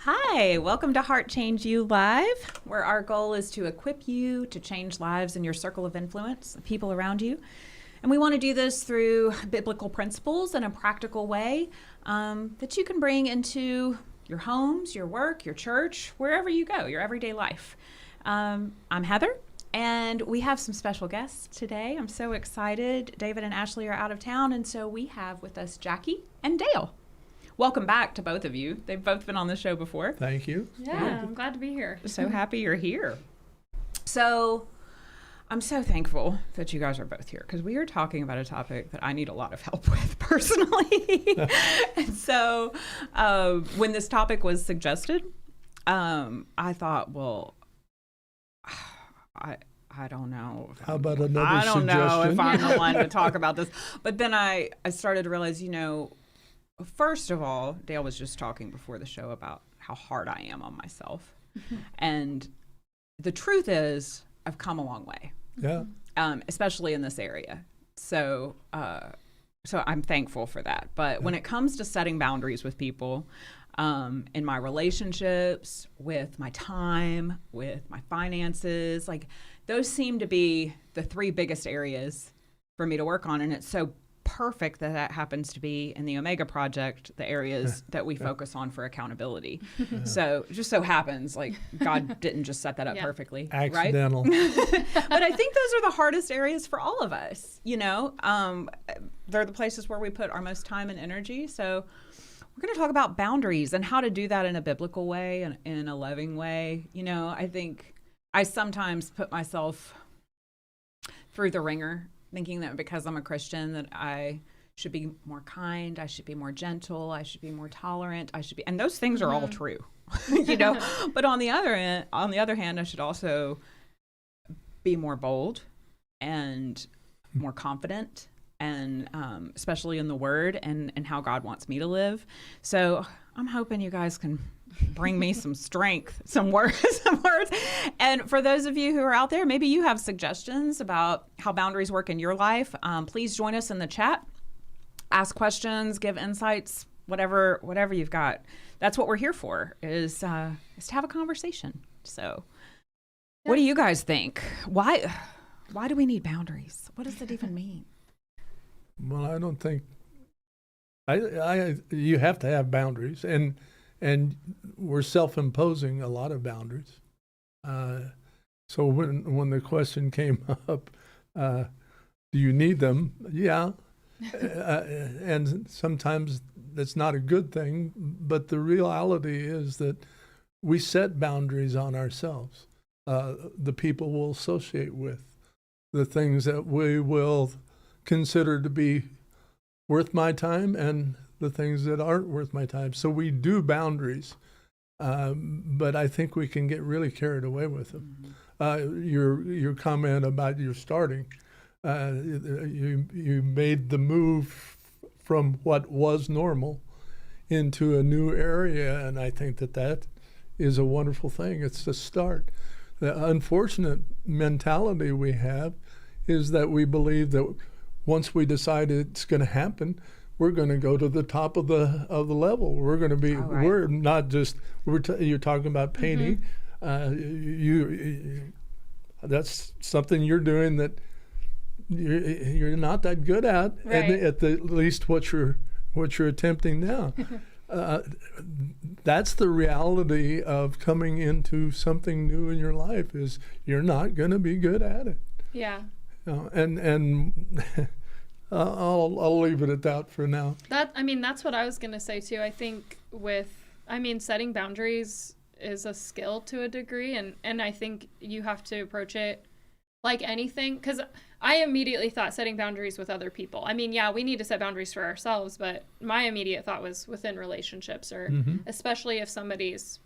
Hi, welcome to Heart Change You Live, where our goal is to equip you to change lives in your circle of influence, the people around you. And we want to do this through biblical principles in a practical way that you can bring into your homes, your work, your church, wherever you go, your everyday life. I'm Heather, and we have some special guests today. I'm so excited. David and Ashley are out of town, and so we have with us Jackie and Dale. Welcome back to both of you. They've both been on the show before. Thank you. Yeah, I'm glad to be here. So happy you're here. So I'm so thankful that you guys are both here because we are talking about a topic that I need a lot of help with personally. And so when this topic was suggested, I thought, well, I don't know. How about another I don't suggestion? know if I'm the one to talk about this. But then I started to realize, first of all, Dale was just talking before the show about how hard I am on myself. And the truth is, I've come a long way. Yeah. Especially in this area. So I'm thankful for that. But when it comes to setting boundaries with people, in my relationships, with my time, with my finances, like those seem to be the three biggest areas for me to work on. And it's so perfect that happens to be in the Omega Project, the areas that we focus on for accountability. So it just so happens, like, God didn't just set that up perfectly. Accidental. Right? But I think those are the hardest areas for all of us, They're the places where we put our most time and energy. So we're going to talk about boundaries and how to do that in a biblical way and in a loving way. I think I sometimes put myself through the ringer thinking that because I'm a Christian that I should be more kind, I should be more gentle, I should be more tolerant, and those things are all true, But on the other hand, I should also be more bold and more confident, and especially in the Word and how God wants me to live. So I'm hoping you guys can bring me some strength, some words. And for those of you who are out there, maybe you have suggestions about how boundaries work in your life. Please join us in the chat. Ask questions, give insights, whatever you've got. That's what we're here for, is to have a conversation. So what do you guys think? Why do we need boundaries? What does it even mean? Well, I don't think you have to have boundaries, and we're self-imposing a lot of boundaries. So when the question came up, do you need them? Yeah. And sometimes that's not a good thing, but the reality is that we set boundaries on ourselves. The people we'll associate with, the things that we will consider to be worth my time, and the things that aren't worth my time. So we do boundaries, but I think we can get really carried away with them. Your comment about your starting, you made the move from what was normal into a new area, and I think that is a wonderful thing. It's the start. The unfortunate mentality we have is that we believe that once we decide it's going to happen, we're going to go to the top of the level. We're going to be. Right. We're not just. You're talking about painting. That's something you're doing that you're not that good at. Right. At least what you're attempting now. That's the reality of coming into something new in your life. Is you're not going to be good at it. Yeah. And I'll leave it at that for now. That's what I was going to say too. I think setting boundaries is a skill to a degree, and I think you have to approach it like anything, because I immediately thought setting boundaries with other people. We need to set boundaries for ourselves, but my immediate thought was within relationships, or especially if somebody's,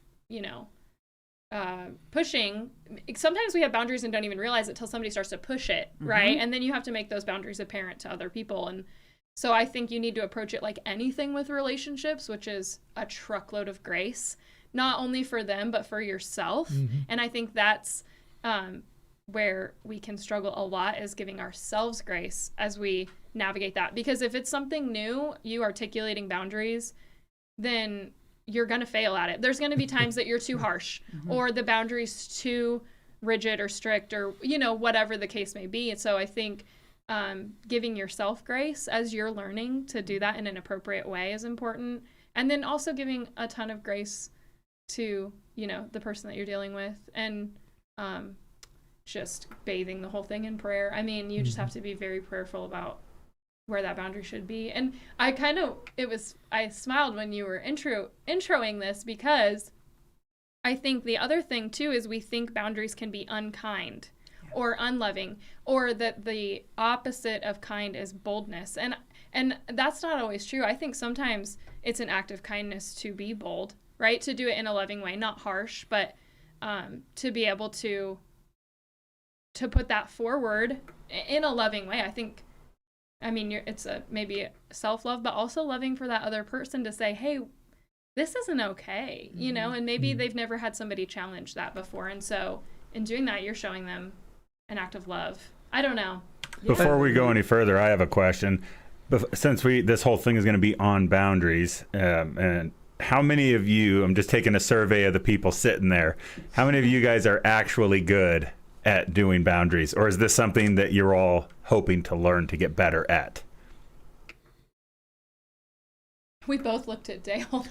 pushing. Sometimes we have boundaries and don't even realize it till somebody starts to push it, right? And then you have to make those boundaries apparent to other people. And so I think you need to approach it like anything with relationships, which is a truckload of grace, not only for them, but for yourself. And I think that's where we can struggle a lot, is giving ourselves grace as we navigate that. Because if it's something new, you articulating boundaries, then you're going to fail at it. There's going to be times that you're too harsh or the boundary's too rigid or strict or, whatever the case may be. And so I think giving yourself grace as you're learning to do that in an appropriate way is important. And then also giving a ton of grace to, the person that you're dealing with, and just bathing the whole thing in prayer. I mean, you just have to be very prayerful about where that boundary should be. And I smiled when you were introing this, because I think the other thing too is we think boundaries can be unkind or unloving, or that the opposite of kind is boldness. And that's not always true. I think sometimes it's an act of kindness to be bold, right? To do it in a loving way, not harsh, but to be able to put that forward in a loving way. It's maybe self-love, but also loving for that other person to say, hey, this isn't okay, and maybe they've never had somebody challenge that before. And so in doing that, you're showing them an act of love. I don't know. Before we go any further, I have a question. Since this whole thing is going to be on boundaries, and how many of you, I'm just taking a survey of the people sitting there, how many of you guys are actually good at doing boundaries? Or is this something that you're all hoping to learn to get better at? We both looked at Dale.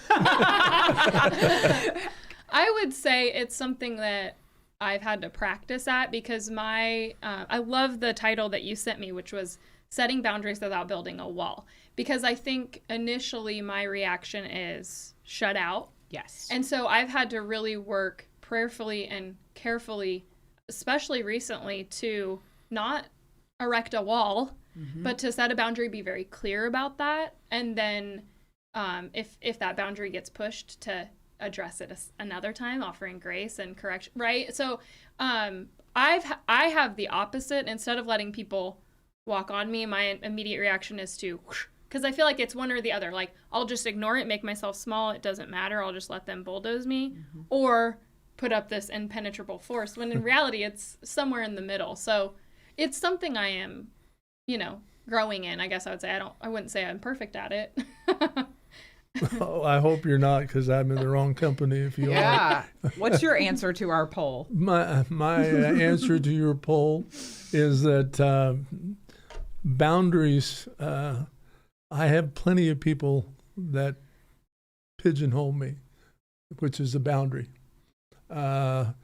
I would say it's something that I've had to practice at, because I love the title that you sent me, which was Setting Boundaries Without Building a Wall. Because I think initially my reaction is shut out. Yes. And so I've had to really work prayerfully and carefully, especially recently, to not erect a wall, but to set a boundary, be very clear about that. And then if that boundary gets pushed, to address it another time, offering grace and correction, right? So I have the opposite. Instead of letting people walk on me, my immediate reaction is to, because I feel like it's one or the other. Like, I'll just ignore it, make myself small, it doesn't matter, I'll just let them bulldoze me, or put up this impenetrable force, when in reality it's somewhere in the middle. So it's something I am, growing in, I guess I would say. I wouldn't say I'm perfect at it. Oh, I hope you're not, because I'm in the wrong company if you are. Yeah. What's your answer to our poll? My answer to your poll is that boundaries, I have plenty of people that pigeonhole me, which is a boundary. I'm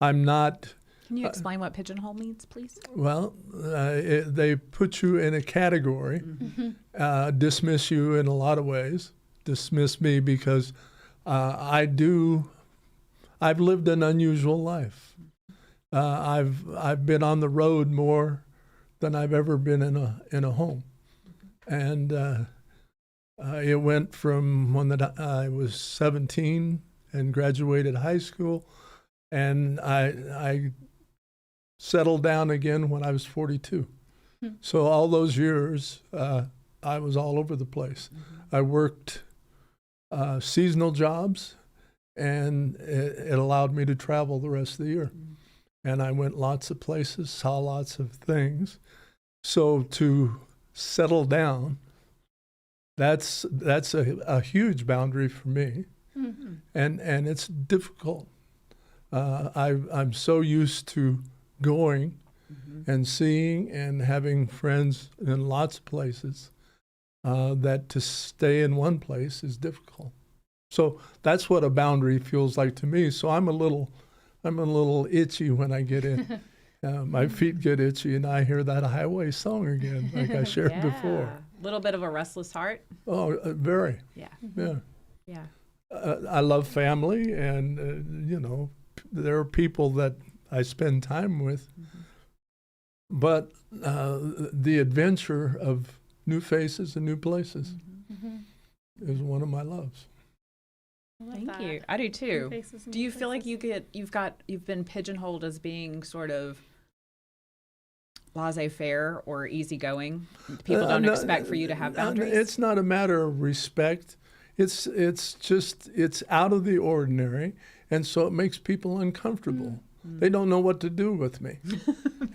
not... Can you explain what pigeonhole means, please? Well, they put you in a category, dismiss you in a lot of ways. Dismiss me because I've lived an unusual life. I've been on the road more than I've ever been in a home, and it went from when I was 17 and graduated high school, and I settled down again when I was 42. So all those years, I was all over the place. I worked seasonal jobs, and it allowed me to travel the rest of the year. And I went lots of places, saw lots of things. So to settle down, that's a huge boundary for me, and it's difficult. I'm so used to going and seeing and having friends in lots of places that to stay in one place is difficult. So that's what a boundary feels like to me. So I'm a little itchy when I get in. My feet get itchy, and I hear that highway song again, like I shared before. A little bit of a restless heart. Oh, very. Yeah. Yeah. I love family, and there are people that I spend time with. But the adventure of new faces and new places is one of my loves. Thank you. I do too. Do you feel like you've been pigeonholed as being sort of laissez-faire or easygoing? People don't expect for you to have boundaries? It's not a matter of respect. It's out of the ordinary, and so it makes people uncomfortable. They don't know what to do with me.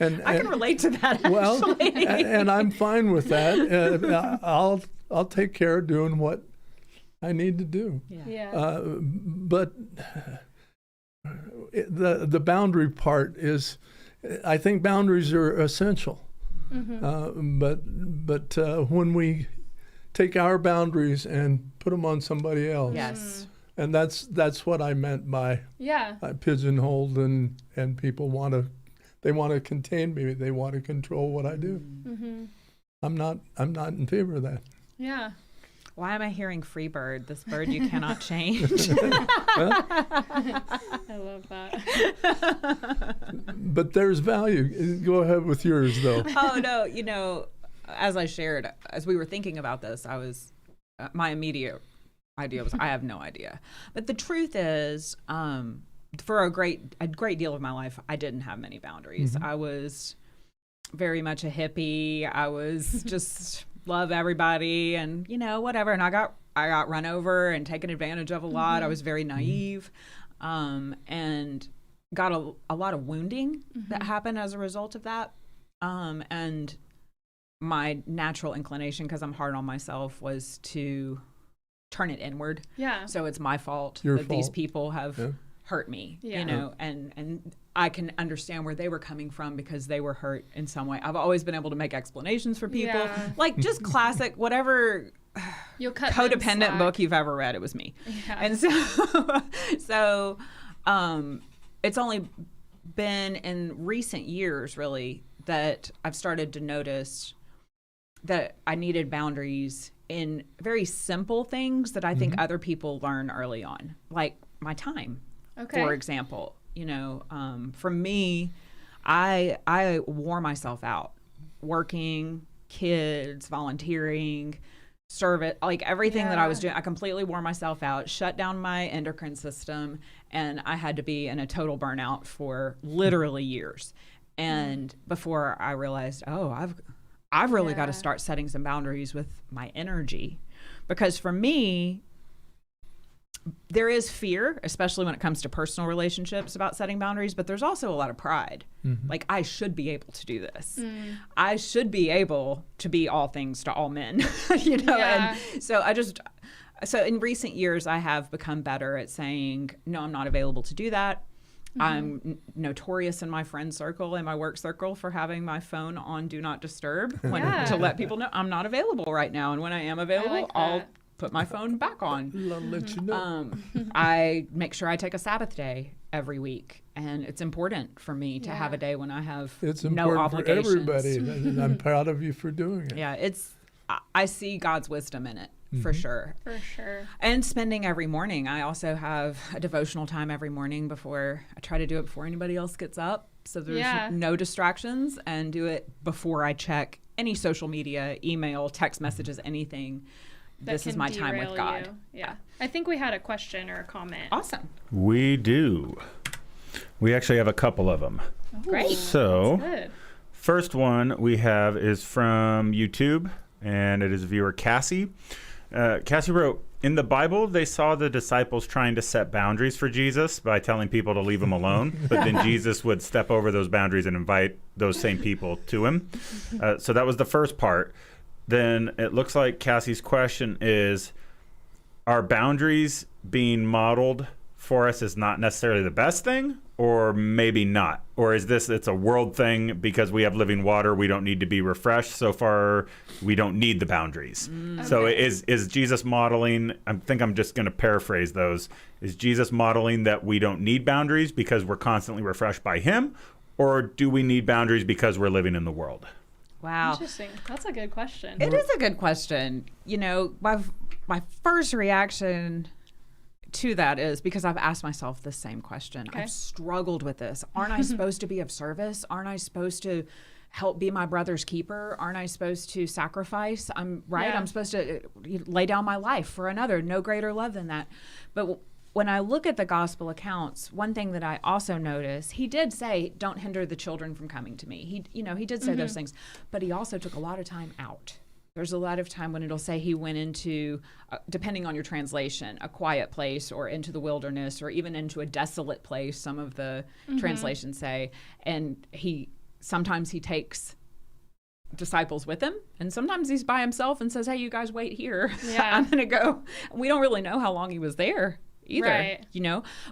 And I can relate to that, actually. Well, and I'm fine with that. I'll take care of doing what I need to do. Yeah. But the boundary part is, I think boundaries are essential. But when we take our boundaries and put them on somebody else, Yes. and that's what I meant by pigeonholed, and people want to contain me. They want to control what I do. I'm not in favor of that. Yeah. Why am I hearing free bird? This bird you cannot change. I love that. But there's value. Go ahead with yours, though. Oh, no. As I shared, as we were thinking about this, my immediate idea was, I have no idea. But the truth is, for a great deal of my life, I didn't have many boundaries. I was very much a hippie. I was just love everybody and, whatever. And I got run over and taken advantage of a lot. I was very naive, and got a lot of wounding that happened as a result of that. And my natural inclination, because I'm hard on myself, was to turn it inward. Yeah. So it's my fault Your that fault. these people have hurt me, and I can understand where they were coming from because they were hurt in some way. I've always been able to make explanations for people, like just classic, whatever You'll cut codependent book you've ever read, it was me. Yeah. And so it's only been in recent years, really, that I've started to notice that I needed boundaries in very simple things that I think other people learn early on, like my time, for example. For me, I wore myself out working, kids, volunteering, service, like everything that I was doing. I completely wore myself out, shut down my endocrine system, and I had to be in a total burnout for literally years. And before I realized, I've really got to start setting some boundaries with my energy, because for me, there is fear, especially when it comes to personal relationships, about setting boundaries, but there's also a lot of pride. Like, I should be able to do this. I should be able to be all things to all men, And so in recent years, I have become better at saying, no, I'm not available to do that. I'm notorious in my friend circle and my work circle for having my phone on Do Not Disturb to let people know I'm not available right now. And when I am available, I'll put my phone back on. I'll let you know. I make sure I take a Sabbath day every week. And it's important for me to have a day when I have It's no important obligations. for everybody, and I'm proud of you for doing it. Yeah, I see God's wisdom in it. For sure. For sure. And spending every morning. I also have a devotional time every morning before I try to do it before anybody else gets up. So there's no distractions, and do it before I check any social media, email, text messages, anything. This is my time with God. Yeah. I think we had a question or a comment. Awesome. We do. We actually have a couple of them. Great. So, Good. first one we have is from YouTube, and it is viewer Cassie. Cassie wrote, in the Bible, they saw the disciples trying to set boundaries for Jesus by telling people to leave him alone, but then Jesus would step over those boundaries and invite those same people to him. So that was the first part. Then it looks like Cassie's question is, are boundaries being modeled for us is not necessarily the best thing, or maybe not? Or is it's a world thing because we have living water, we don't need to be refreshed so far, we don't need the boundaries. So is Jesus modeling, I think I'm just going to paraphrase those, is Jesus modeling that we don't need boundaries because we're constantly refreshed by him, or do we need boundaries because we're living in the world? Wow. Interesting. That's a good question. It is a good question. My first reaction to that is because I've asked myself the same question. Okay. I've struggled with this. Aren't I supposed to be of service? Aren't I supposed to help be my brother's keeper? Aren't I supposed to sacrifice? I'm supposed to lay down my life for another. No greater love than that. But when I look at the gospel accounts, one thing that I also notice, he did say, don't hinder the children from coming to me. He did say those things, but he also took a lot of time out. There's a lot of time when it'll say he went into, depending on your translation, a quiet place, or into the wilderness, or even into a desolate place, some of the translations say. And sometimes he takes disciples with him, and sometimes he's by himself and says, hey, you guys wait here. Yeah. I'm gonna go. We don't really know how long he was there either, Right.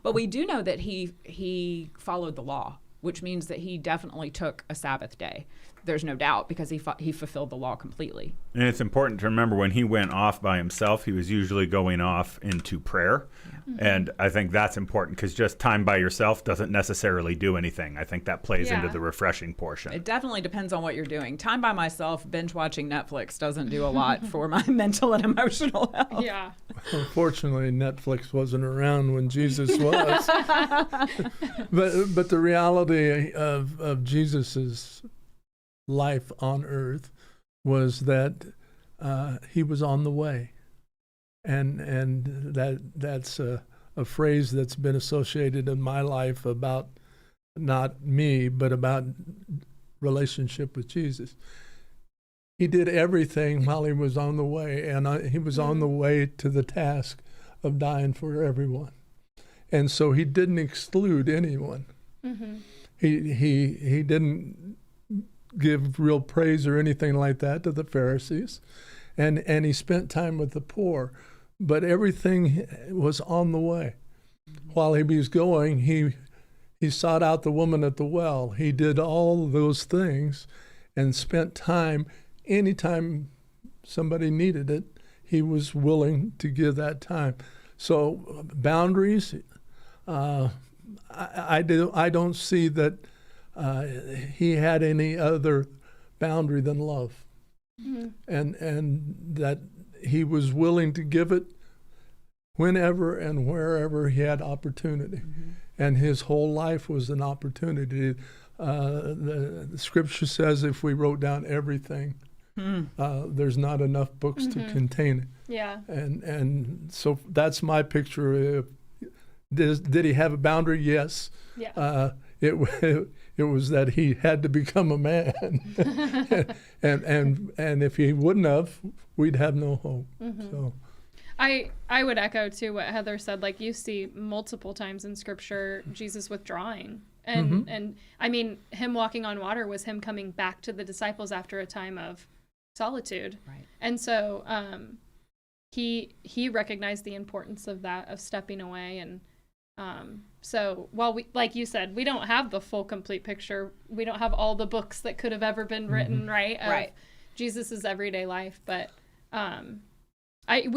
but we do know that he followed the law, which means that he definitely took a Sabbath day. There's no doubt, because he fulfilled the law completely. And it's important to remember, when he went off by himself, he was usually going off into prayer. Yeah. And I think that's important, because just time by yourself doesn't necessarily do anything. I think that plays into the refreshing portion. It definitely depends on what you're doing. Time by myself, binge watching Netflix doesn't do a lot for my mental and emotional health. Yeah. Unfortunately, Netflix wasn't around when Jesus was. but the reality of Jesus's life on earth was that he was on the way, and that's a phrase that's been associated in my life about not me, but about relationship with Jesus. He did everything while he was on the way, and he was on the way to the task of dying for everyone, and so he didn't exclude anyone. Mm-hmm. He didn't give real praise or anything like that to the Pharisees, and he spent time with the poor, but everything was on the way. While he was going, he sought out the woman at the well. He did all those things and spent time. Anytime somebody needed it, he was willing to give that time. So boundaries, I don't see that he had any other boundary than love, and that he was willing to give it whenever and wherever he had opportunity, and his whole life was an opportunity. The scripture says if we wrote down everything, there's not enough books to contain it. Yeah. And so that's my picture. Did he have a boundary? Yes. Yeah. It was that he had to become a man, and if he wouldn't have, we'd have no hope. So, I would echo too what Heather said. Like, you see multiple times in Scripture Jesus withdrawing, and I mean, him walking on water was him coming back to the disciples after a time of solitude, Right. and so he recognized the importance of that, of stepping away. And so while we, like you said, we don't have the full complete picture, we don't have all the books that could have ever been written, right, of Jesus's everyday life, but I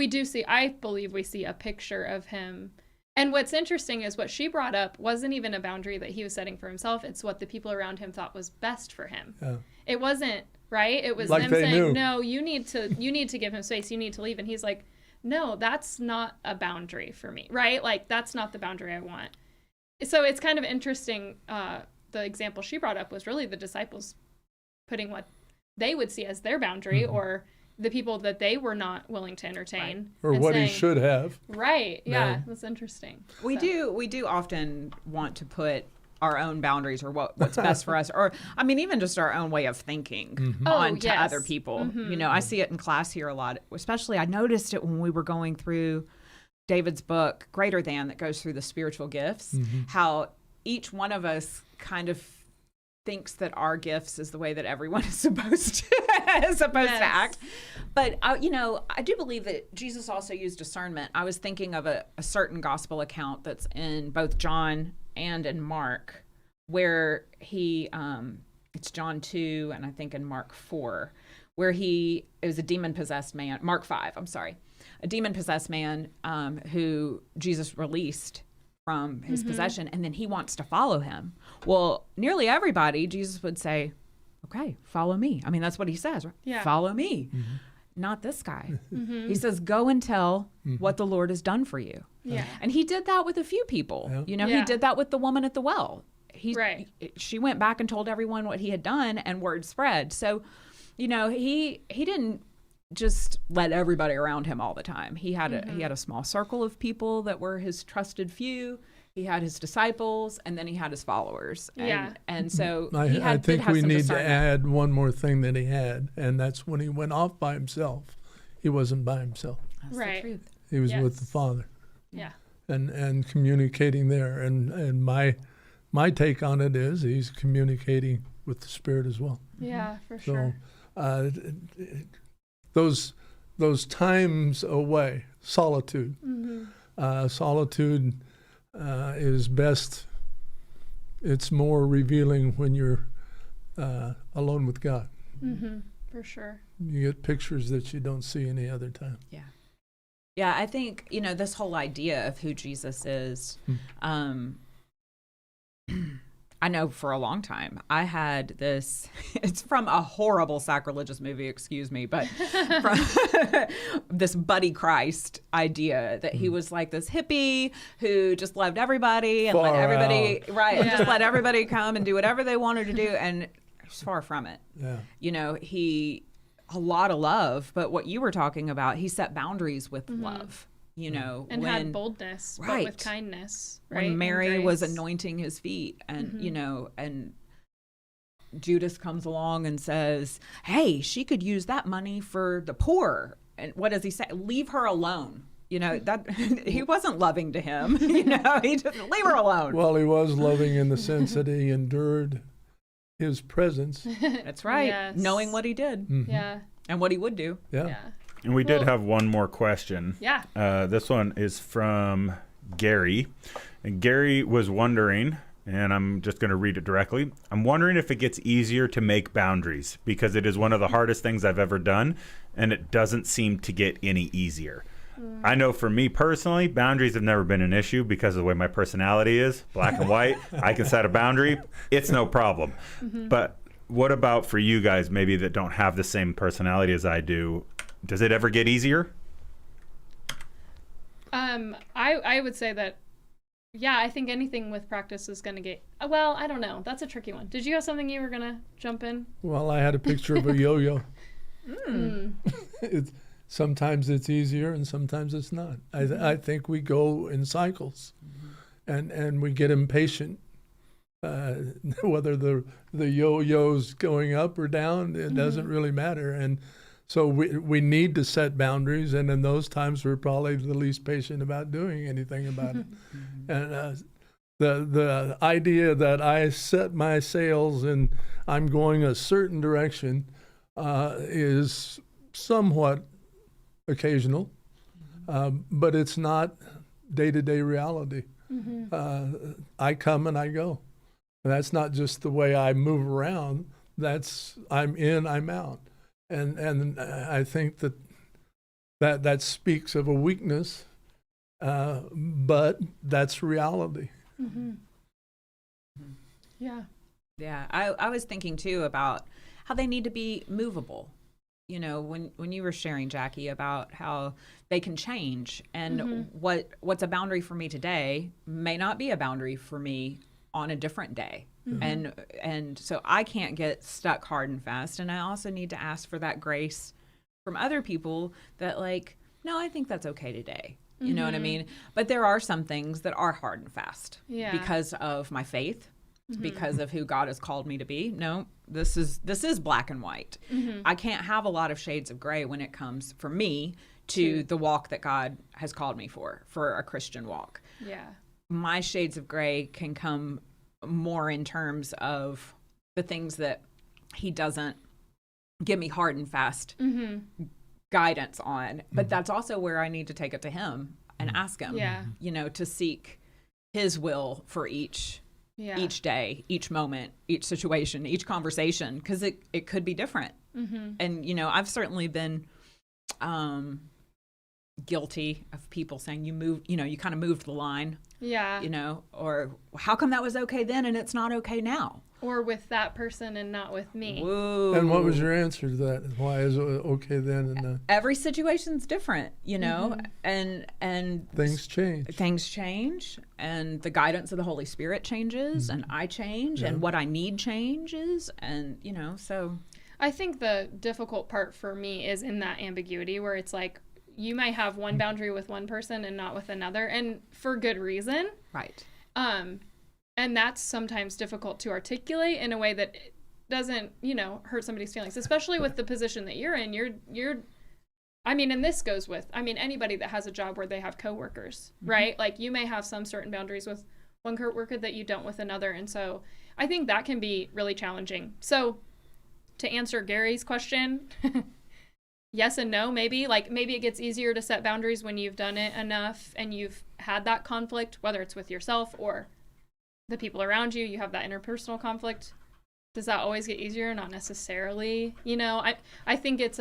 believe we see a picture of him. And what's interesting is what she brought up wasn't even a boundary that he was setting for himself. It's what the people around him thought was best for him. Yeah. It wasn't, right? It was like them saying, knew. No, you need to give him space. You need to leave. And he's like, no, that's not a boundary for me, right? Like, that's not the boundary I want. So it's kind of interesting. The example she brought up was really the disciples putting what they would see as their boundary, or the people that they were not willing to entertain, or what he should have. Right. Yeah, that's interesting. We do often want to put our own boundaries, or what's best for us, or I mean, even just our own way of thinking onto other people. You know, I see it in class here a lot. Especially, I noticed it when we were going through David's book, Greater Than, that goes through the spiritual gifts. How each one of us kind of thinks that our gifts is the way that everyone is supposed to act. But I do believe that Jesus also used discernment. I was thinking of a certain gospel account that's in both John and in Mark, where he it's John 2 and I think in Mark 4, where it was a demon-possessed man. Mark 5, I'm sorry. A demon-possessed man who Jesus released from his possession, and then he wants to follow him. Well, nearly everybody, Jesus would say, okay, follow me. I mean, that's what he says, right? Yeah. Follow me. Not this guy. He says, go and tell what the Lord has done for you. Yeah. And he did that with a few people. Yeah. You know, he did that with the woman at the well. She went back and told everyone what he had done, and word spread. So, you know, he didn't just let everybody around him all the time. He had a small circle of people that were his trusted few. He had his disciples, and then he had his followers. And so I think we need to add one more thing that he had, and that's when he went off by himself. He wasn't by himself. That's right. the truth. He was with the Father. Yeah. And communicating there. And my take on it is he's communicating with the Spirit as well. Yeah, for sure. uh, those times away, solitude. Solitude is best. It's more revealing when you're alone with God. For sure. You get pictures that you don't see any other time. Yeah. Yeah, I think, this whole idea of who Jesus is, I know for a long time I had this, it's from a horrible sacrilegious movie, excuse me, but from this buddy Christ idea that he was like this hippie who just loved everybody and let everybody, and just let everybody come and do whatever they wanted to do. And he's far from it. Yeah. He, a lot of love, but what you were talking about, he set boundaries with love. And had boldness, but with kindness. Right? When Mary was anointing his feet, and and Judas comes along and says, "Hey, she could use that money for the poor." And what does he say? Leave her alone. That he wasn't loving to him. He just leave her alone. Well, he was loving in the sense that he endured his presence. That's right. Yes. Knowing what he did. Yeah. And what he would do. Yeah. And we did have one more question. Yeah. This one is from Gary. And Gary was wondering, and I'm just going to read it directly. I'm wondering if it gets easier to make boundaries because it is one of the hardest things I've ever done, and it doesn't seem to get any easier. I know for me personally, boundaries have never been an issue because of the way my personality is, black and white. I can set a boundary. It's no problem. But what about for you guys maybe that don't have the same personality as I do? Does it ever get easier? I would say that, yeah, I think anything with practice is going to get, well, I don't know. That's a tricky one. Did you have something you were going to jump in? Well, I had a picture of a yo-yo. Sometimes it's easier and sometimes it's not. I think we go in cycles and we get impatient. Whether the yo-yo's going up or down, it doesn't really matter. And so we need to set boundaries, and in those times we're probably the least patient about doing anything about it. And the idea that I set my sails and I'm going a certain direction is somewhat occasional, but it's not day-to-day reality. I come and I go. And that's not just the way I move around. That's I'm in, I'm out. And I think that speaks of a weakness, but that's reality. Yeah. Yeah. I was thinking too about how they need to be movable. When you were sharing, Jackie, about how they can change, and what's a boundary for me today may not be a boundary for me on a different day. And so I can't get stuck hard and fast. And I also need to ask for that grace from other people that no, I think that's okay today. You know what I mean? But there are some things that are hard and fast because of my faith, because of who God has called me to be. No, this is black and white. I can't have a lot of shades of gray when it comes for me to the walk that God has called me for a Christian walk. Yeah. My shades of gray can come more in terms of the things that he doesn't give me hard and fast guidance on. But that's also where I need to take it to him and ask him, to seek his will for each day, each moment, each situation, each conversation, because it could be different. And, I've certainly been guilty of people saying you kind of moved the line. Or how come that was okay then and it's not okay now? Or with that person and not with me. Whoa. And what was your answer to that? Why is it okay then and not? Every situation's different, and things change. Things change, and the guidance of the Holy Spirit changes, and I change, and what I need changes, and so. I think the difficult part for me is in that ambiguity where it's like, you might have one boundary with one person and not with another, and for good reason. Right. And that's sometimes difficult to articulate in a way that doesn't, hurt somebody's feelings, especially with the position that you're in. And this goes with, anybody that has a job where they have coworkers, right? Like you may have some certain boundaries with one coworker that you don't with another. And so I think that can be really challenging. So to answer Gary's question, yes and no, maybe. Like, maybe it gets easier to set boundaries when you've done it enough and you've had that conflict, whether it's with yourself or the people around you. You have that interpersonal conflict. Does that always get easier? Not necessarily. You know, I think it's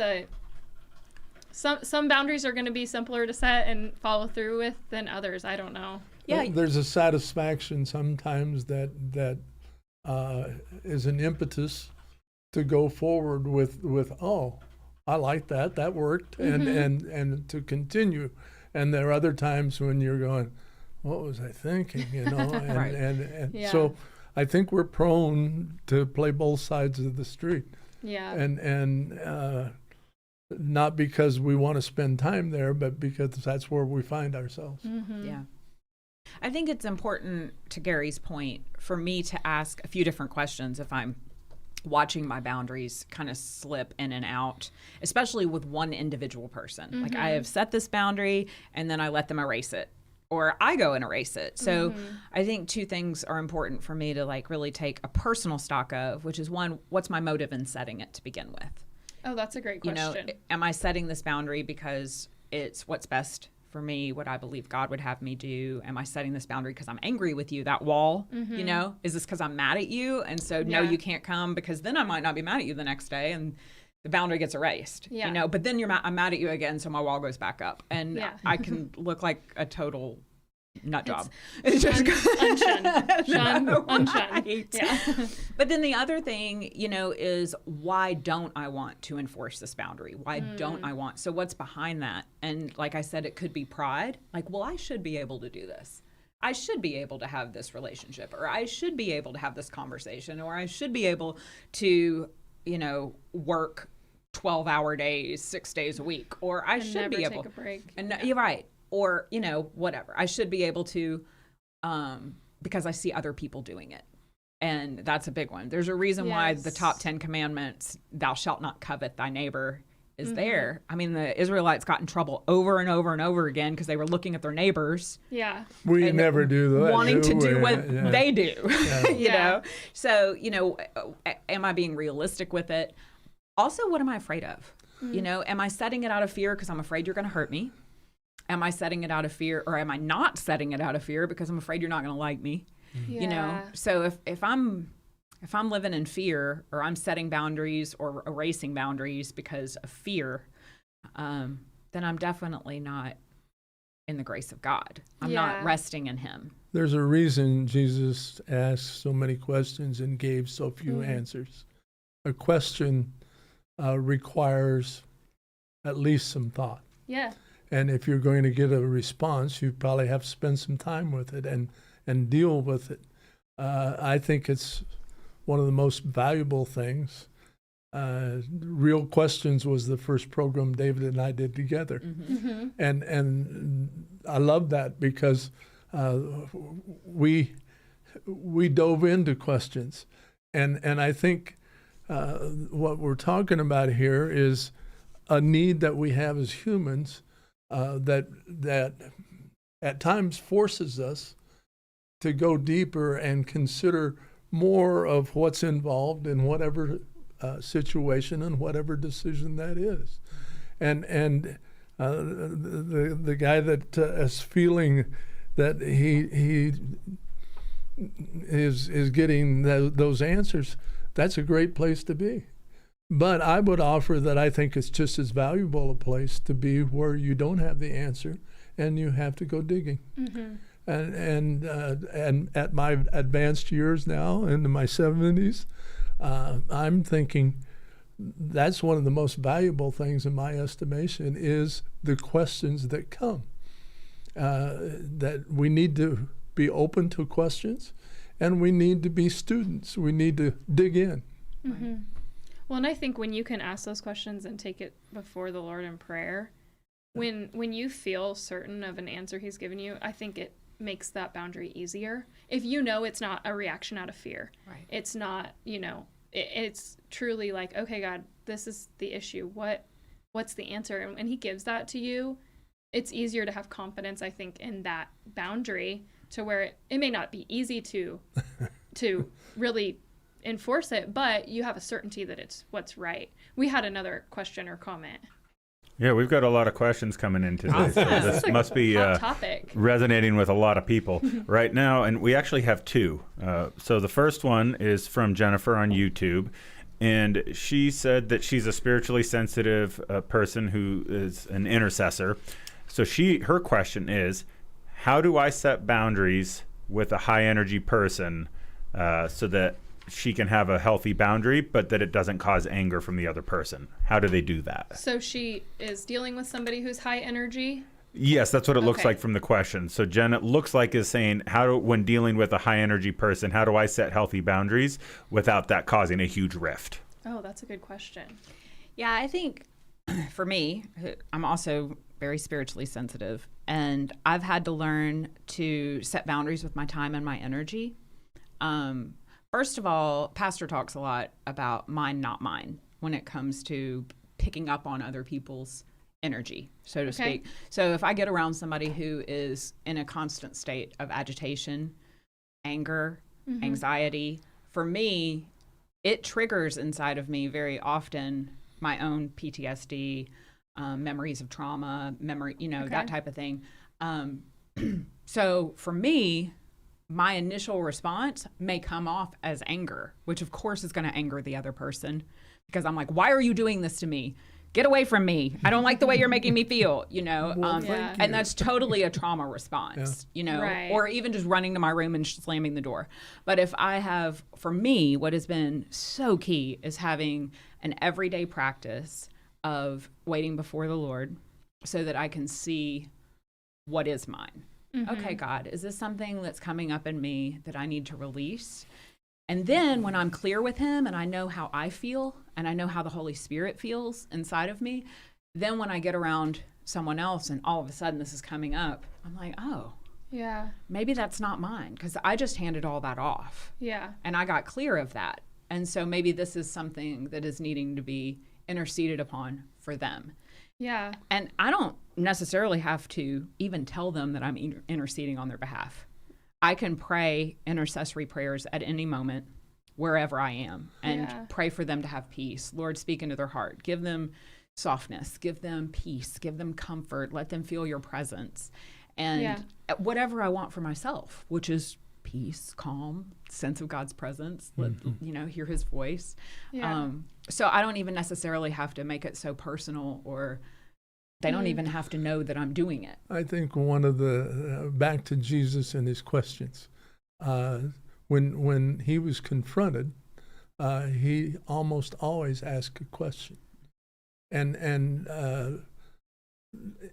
some boundaries are going to be simpler to set and follow through with than others. I don't know. Yeah. There's a satisfaction sometimes that is an impetus to go forward with oh, I like that worked, and to continue. And there are other times when you're going, what was I thinking, you know? And, Right. and so I think we're prone to play both sides of the street. Yeah. And not because we want to spend time there, but because that's where we find ourselves. Yeah. I think it's important, to Gary's point, for me to ask a few different questions if I'm watching my boundaries kind of slip in and out, especially with one individual person. Like, I have set this boundary and then I let them erase it, or I go and erase it. So I think two things are important for me to like really take a personal stock of, which is one, what's my motive in setting it to begin with? Oh, that's a great You question. know, am I setting this boundary because it's what's best for me, what I believe God would have me do? Am I setting this boundary because I'm angry with you, that wall? You know, is this because I'm mad at you? And so, no, you can't come, because then I might not be mad at you the next day and the boundary gets erased, you know, but then I'm mad at you again. So my wall goes back up and I can look like a total nut job. It's just unshunned. Yeah. But then the other thing, you know, is why don't I want to enforce this boundary? Why don't I want? So what's behind that? And like I said, it could be pride. Like, well, I should be able to do this. I should be able to have this relationship, or I should be able to have this conversation, or I should be able to, you know, work 12-hour days, 6 days a week, or I should be able to take a break. And you're right. Or, you know, whatever. I should be able to, because I see other people doing it. And that's a big one. There's a reason why the top 10 commandments, thou shalt not covet thy neighbor, is there. I mean, the Israelites got in trouble over and over and over again because they were looking at their neighbors. Yeah. We never do that. Wanting to do what they do, you know? So, you know, am I being realistic with it? Also, what am I afraid of? You know, am I setting it out of fear because I'm afraid you're going to hurt me? Am I setting it out of fear, or am I not setting it out of fear because I'm afraid you're not going to like me? You know, so if I'm living in fear, or I'm setting boundaries or erasing boundaries because of fear, then I'm definitely not in the grace of God. I'm not resting in Him. There's a reason Jesus asked so many questions and gave so few answers. A question requires at least some thought. Yeah. And if you're going to get a response, you probably have to spend some time with it and deal with it. I think it's one of the most valuable things. Real Questions was the first program David and I did together. And I love that because we dove into questions. And I think what we're talking about here is a need that we have as humans, that at times forces us to go deeper and consider more of what's involved in whatever situation and whatever decision that is. And the guy that is feeling that he is getting those answers, that's a great place to be. But I would offer that I think it's just as valuable a place to be where you don't have the answer and you have to go digging. And at my advanced years now, into my 70s, I'm thinking that's one of the most valuable things in my estimation is the questions that come. That we need to be open to questions, and we need to be students. We need to dig in. Well, and I think when you can ask those questions and take it before the Lord in prayer, when you feel certain of an answer He's given you, I think it makes that boundary easier. If you know it's not a reaction out of fear, it's not, you know, it's truly like, okay, God, this is the issue. What's the answer? And He gives that to you. It's easier to have confidence, I think, in that boundary, to where it may not be easy to really enforce it, but you have a certainty that it's what's right. We had another question or comment. Yeah, we've got a lot of questions coming in today. So this must be Hot topic. resonating with a lot of people right now. And we actually have two. So the first one is from Jennifer on YouTube. And she said that she's a spiritually sensitive person who is an intercessor. So her question is, how do I set boundaries with a high energy person so that she can have a healthy boundary, but that it doesn't cause anger from the other person? How do they do that? So she is dealing with somebody who's high energy? Yes, that's what it looks Okay. like from the question. So Jen, it looks like is saying, when dealing with a high energy person, how do I set healthy boundaries without that causing a huge rift? Oh, that's a good question. Yeah, I think for me, I'm also very spiritually sensitive, and I've had to learn to set boundaries with my time and my energy. First of all, Pastor talks a lot about mine, not mine, when it comes to picking up on other people's energy, so to speak. So if I get around somebody who is in a constant state of agitation, anger, anxiety, for me, it triggers inside of me very often my own PTSD, memories of trauma, that type of thing. So for me, my initial response may come off as anger, which of course is going to anger the other person, because I'm like, why are you doing this to me? Get away from me. I don't like the way you're making me feel, and that's totally a trauma response, Right. or even just running to my room and slamming the door. But if for me, what has been so key is having an everyday practice of waiting before the Lord so that I can see what is mine. Okay, God, is this something that's coming up in me that I need to release? And then when I'm clear with him and I know how I feel and I know how the Holy Spirit feels inside of me, then when I get around someone else and all of a sudden this is coming up, I'm like, oh, Yeah. maybe that's not mine, because I just handed all that off Yeah. and I got clear of that. And so maybe this is something that is needing to be interceded upon for them. Yeah. And I don't necessarily have to even tell them that I'm interceding on their behalf. I can pray intercessory prayers at any moment, wherever I am, and pray for them to have peace. Lord, speak into their heart. Give them softness. Give them peace. Give them comfort. Let them feel your presence. And whatever I want for myself, which is peace, calm, sense of God's presence, hear his voice. Yeah. So I don't even necessarily have to make it so personal, or they don't even have to know that I'm doing it. I think one of the, back to Jesus and his questions, when he was confronted, he almost always asked a question. And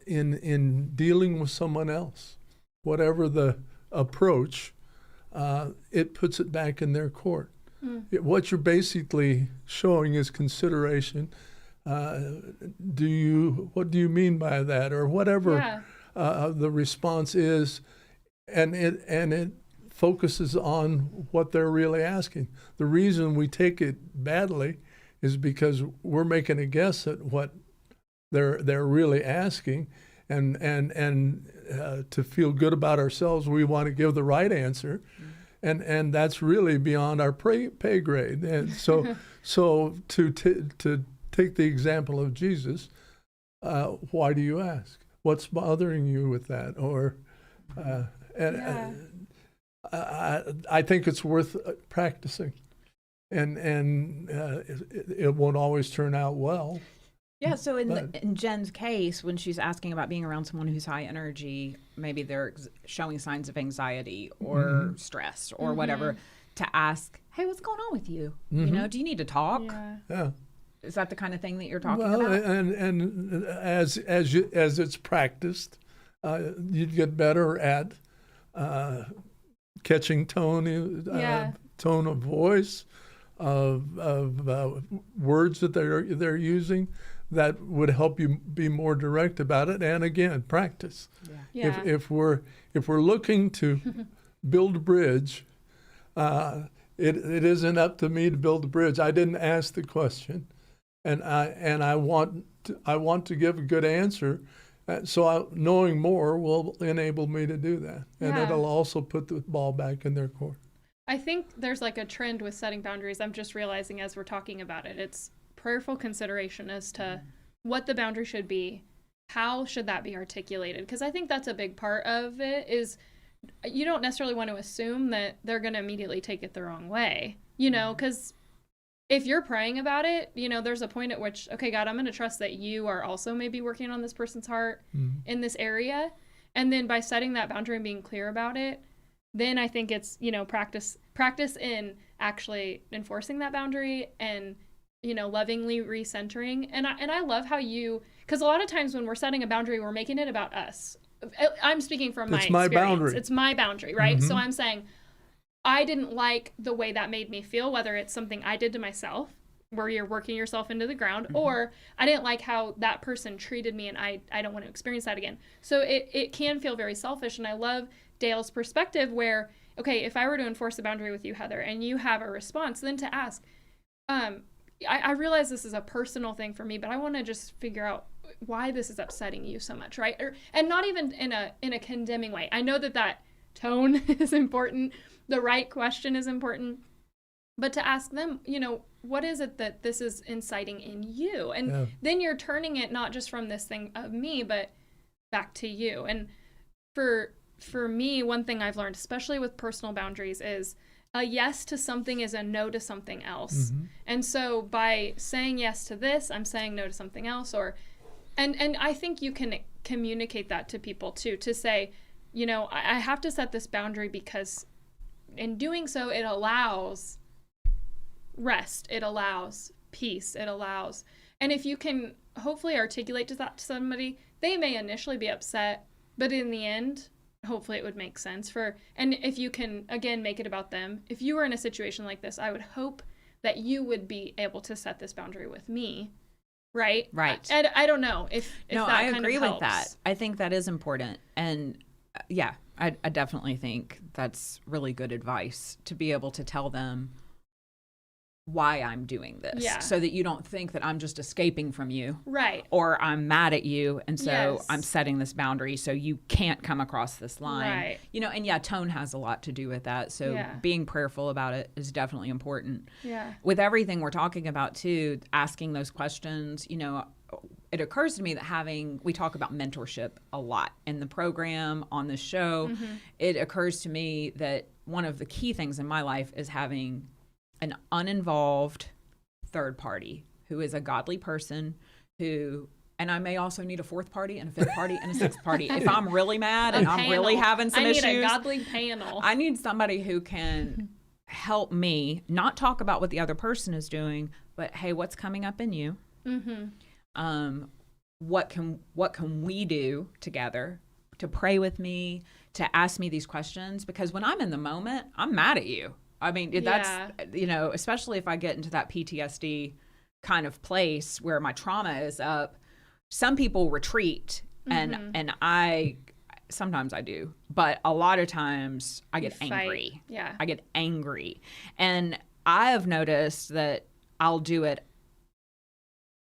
in dealing with someone else, whatever the approach, it puts it back in their court. What you're basically showing is consideration. What do you mean by that, or whatever the response is, and it focuses on what they're really asking. The reason we take it badly is because we're making a guess at what they're really asking, and to feel good about ourselves, we want to give the right answer. And that's really beyond our pay grade. And so to take the example of Jesus, why do you ask? What's bothering you with that? Or I think it's worth practicing, and it won't always turn out well. Yeah, so in Jen's case, when she's asking about being around someone who's high energy, maybe they're showing signs of anxiety or stress or whatever, to ask, hey, what's going on with you? Do you need to talk? Yeah. Is that the kind of thing that you're talking Well, about? and as it's practiced, you'd get better at catching tone of voice, of words that they're using, that would help you be more direct about it. And again, practice. Yeah. If we're looking to build a bridge, it isn't up to me to build the bridge. I didn't ask the question, and I want to give a good answer. So knowing more will enable me to do that, and it'll also put the ball back in their court. I think there's like a trend with setting boundaries. I'm just realizing as we're talking about it, it's prayerful consideration as to what the boundary should be. How should that be articulated? Because I think that's a big part of it is you don't necessarily want to assume that they're going to immediately take it the wrong way, you know, because if you're praying about it, you know, there's a point at which, okay, God, I'm going to trust that you are also maybe working on this person's heart in this area. And then by setting that boundary and being clear about it, then I think it's, you know, practice in actually enforcing that boundary and, you know, lovingly recentering. And I love how because a lot of times when we're setting a boundary, we're making it about us. I'm speaking from my experience. Boundary. It's my boundary, right? So I'm saying I didn't like the way that made me feel, whether it's something I did to myself, where you're working yourself into the ground, or I didn't like how that person treated me and I don't want to experience that again. So it can feel very selfish. And I love Dale's perspective where, okay, if I were to enforce a boundary with you, Heather, and you have a response, then to ask, I realize this is a personal thing for me, but I want to just figure out why this is upsetting you so much, right? And not even in a condemning way. I know that tone is important. The right question is important. But to ask them, you know, what is it that this is inciting in you? And then you're turning it not just from this thing of me, but back to you. And for me, one thing I've learned, especially with personal boundaries, is a yes to something is a no to something else. And so by saying yes to this, I'm saying no to something else. And I think you can communicate that to people too, to say, you know, I have to set this boundary because in doing so, it allows rest, it allows peace, it allows, and if you can hopefully articulate that to somebody, they may initially be upset, but in the end, hopefully it would make sense and if you can, again, make it about them. If you were in a situation like this, I would hope that you would be able to set this boundary with me, right? And I don't know if no, that I kind agree of with helps. that. I think that is important. And yeah, I definitely think that's really good advice to be able to tell them why I'm doing this, so that you don't think that I'm just escaping from you, right? Or I'm mad at you, and so Yes. I'm setting this boundary so you can't come across this line, Right. You know. And yeah, tone has a lot to do with that. So being prayerful about it is definitely important. Yeah. With everything we're talking about too, asking those questions, you know, it occurs to me that we talk about mentorship a lot in the program, on this show. It occurs to me that one of the key things in my life is having an uninvolved third party who is a godly person and I may also need a fourth party and a fifth party and a sixth party. If I'm really mad and I'm really having some issues, I need a godly panel. I need somebody who can help me not talk about what the other person is doing, but hey, what's coming up in you? What can we do together to pray with me, to ask me these questions? Because when I'm in the moment, I'm mad at you. I mean, that's, you know, especially if I get into that PTSD kind of place where my trauma is up, some people retreat and sometimes I do, but a lot of times I get angry. Yeah. I get angry. And I have noticed that I'll do it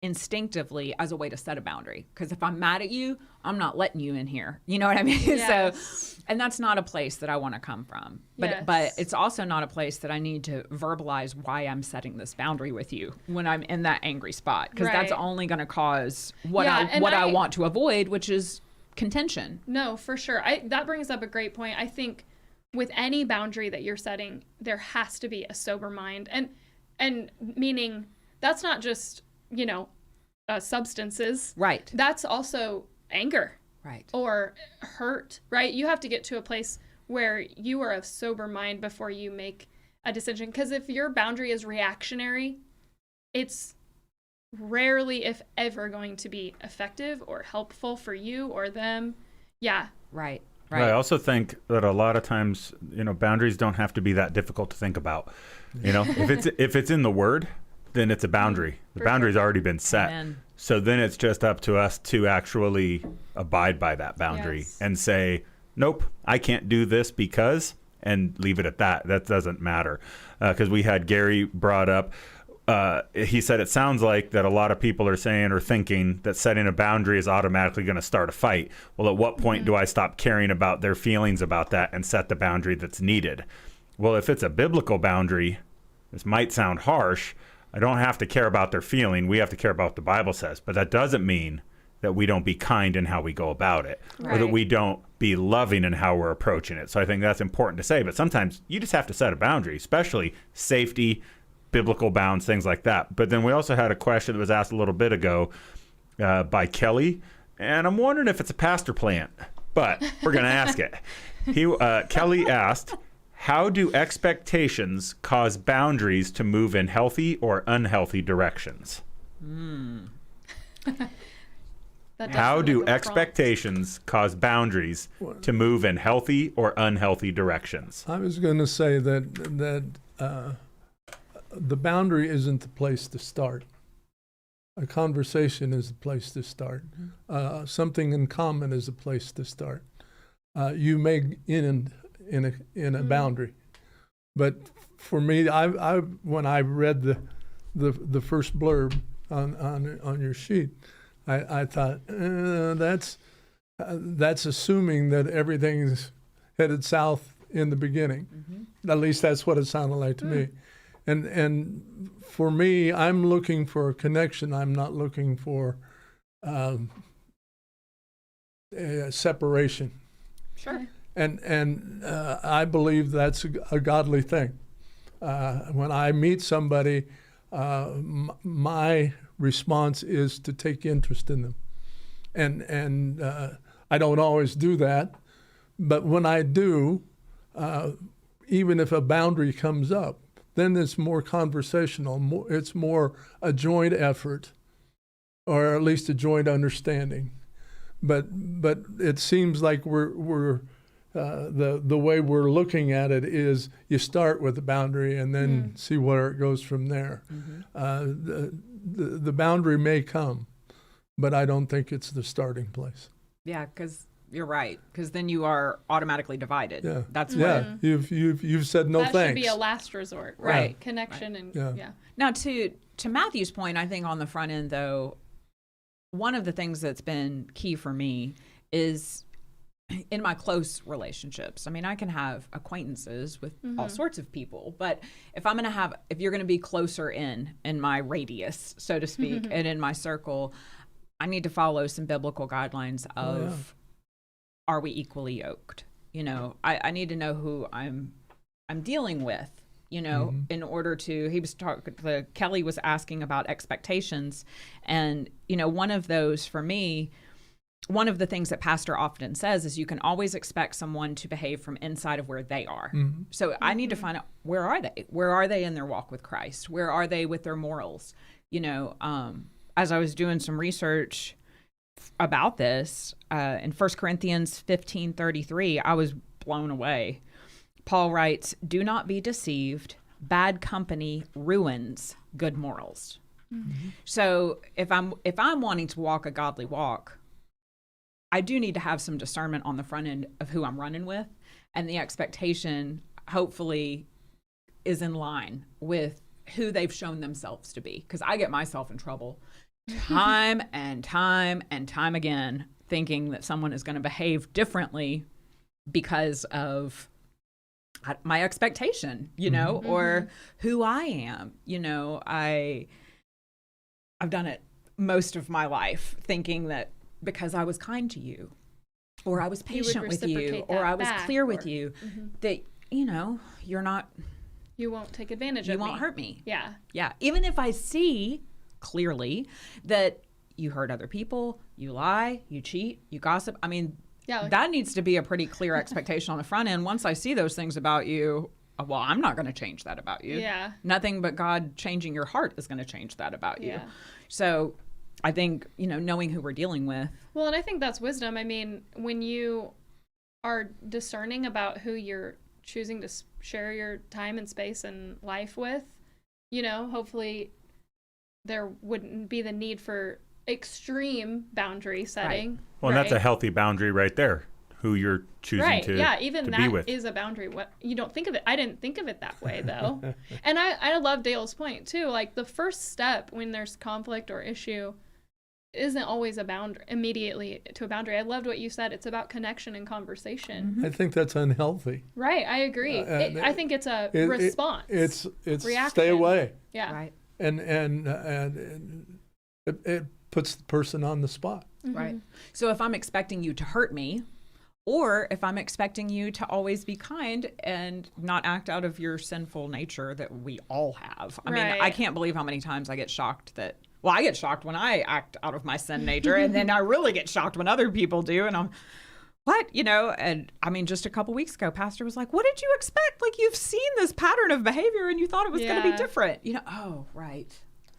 instinctively as a way to set a boundary. Because if I'm mad at you, I'm not letting you in here. You know what I mean? Yes. So, and that's not a place that I want to come from. But Yes. but it's also not a place that I need to verbalize why I'm setting this boundary with you when I'm in that angry spot. Because that's Right. only going to cause what Yeah, and I want to avoid, which is contention. No, for sure. That brings up a great point. I think with any boundary that you're setting, there has to be a sober mind, and meaning that's not just, you know, substances. Right. That's also anger. Right. Or hurt, right? You have to get to a place where you are of sober mind before you make a decision. Because if your boundary is reactionary, it's rarely, if ever, going to be effective or helpful for you or them. Yeah. Right. Right. I also think that a lot of times, you know, boundaries don't have to be that difficult to think about. You know, if it's in the Word, then it's a boundary. The boundary's already been set. Amen. So then it's just up to us to actually abide by that boundary and say, nope, I can't do this because, and leave it at that. That doesn't matter. Because we had Gary brought up, he said it sounds like that a lot of people are saying or thinking that setting a boundary is automatically going to start a fight. Well, at what point do I stop caring about their feelings about that and set the boundary that's needed? well, if it's a biblical boundary, this might sound harsh. I don't have to care about their feeling. We have to care about what the Bible says. But that doesn't mean that we don't be kind in how we go about it, or that Right. we don't be loving in how we're approaching it. So I think that's important to say. But sometimes you just have to set a boundary, especially safety, biblical bounds, things like that. But then we also had a question that was asked a little bit ago by Kelly, and I'm wondering if it's a pastor plant, but we're going to ask it. Kelly asked, how do expectations cause boundaries to move in healthy or unhealthy directions? That does How sound do like a prompt. expectations cause boundaries to move in healthy or unhealthy directions? I was going to say that the boundary isn't the place to start. A conversation is the place to start. Something in common is a place to start. You may in a boundary, but for me, I when I read the first blurb on your sheet, I thought that's assuming that everything's headed south in the beginning. At least that's what it sounded like to me. And for me, I'm looking for a connection. I'm not looking for a separation. Sure. And I believe that's a godly thing. When I meet somebody, my response is to take interest in them. And I don't always do that, but when I do, even if a boundary comes up, then it's more conversational. It's more a joint effort, or at least a joint understanding. But it seems like we're the way we're looking at it is you start with the boundary and then see where it goes from there. The boundary may come, but I don't think it's the starting place. Yeah, because you're right. Because then you are automatically divided. Yeah, That's yeah. what. You've said no that thanks. should be a last resort, Right. right? Connection and Yeah. yeah. Now, to Matthew's point, I think on the front end, though, one of the things that's been key for me is in my close relationships. I mean, I can have acquaintances with all sorts of people, but if you're going to be closer in my radius, so to speak, and in my circle, I need to follow some biblical guidelines of, are we equally yoked? You know, I need to know who I'm dealing with, you know, in order to, Kelly was asking about expectations. And, you know, one of those for me, one of the things that pastor often says is you can always expect someone to behave from inside of where they are. So I need to find out, where are they? Where are they in their walk with Christ? Where are they with their morals? You know, as I was doing some research about this, in 1 Corinthians 15:33, I was blown away. Paul writes, "Do not be deceived. Bad company ruins good morals." So if I'm wanting to walk a godly walk, I do need to have some discernment on the front end of who I'm running with, and the expectation hopefully is in line with who they've shown themselves to be. Because I get myself in trouble time and time and time again, thinking that someone is going to behave differently because of my expectation, you know, or who I am. You know, I've done it most of my life, thinking that because I was kind to you, or I was patient with you, reciprocate or that I was back, clear or- with you, that, you know, you won't take advantage of me. won't hurt me. Yeah. Yeah. Even if I see clearly that you hurt other people, you lie, you cheat, you gossip. I mean, Yeah, like- that needs to be a pretty clear expectation on the front end. Once I see those things about you, well, I'm not going to change that about you. Yeah. Nothing but God changing your heart is going to change that about you. Yeah. So I think, you know, knowing who we're dealing with. Well, and I think that's wisdom. I mean, when you are discerning about who you're choosing to share your time and space and life with, you know, hopefully there wouldn't be the need for extreme boundary setting. Well, and that's a right? healthy boundary right there, who you're choosing Right. to, Yeah. Even to be that with. is a boundary. What you don't think of it. I didn't think of it that way though. And I love Dale's point too. Like the first step when there's conflict or issue isn't always a boundary immediately to a boundary. I loved what you said. It's about connection and conversation. I think that's unhealthy. Right. I agree. I think it's a response. It's reaction. Stay away. Yeah. Right. And it puts the person on the spot. Right. So if I'm expecting you to hurt me, or if I'm expecting you to always be kind and not act out of your sinful nature that we all have. I mean, I can't believe how many times I get shocked that, well, I get shocked when I act out of my sin nature, and then I really get shocked when other people do. And I'm, what? You know, and I mean, just a couple weeks ago, Pastor was like, what did you expect? Like, you've seen this pattern of behavior and you thought it was going to be different. You know, oh, right.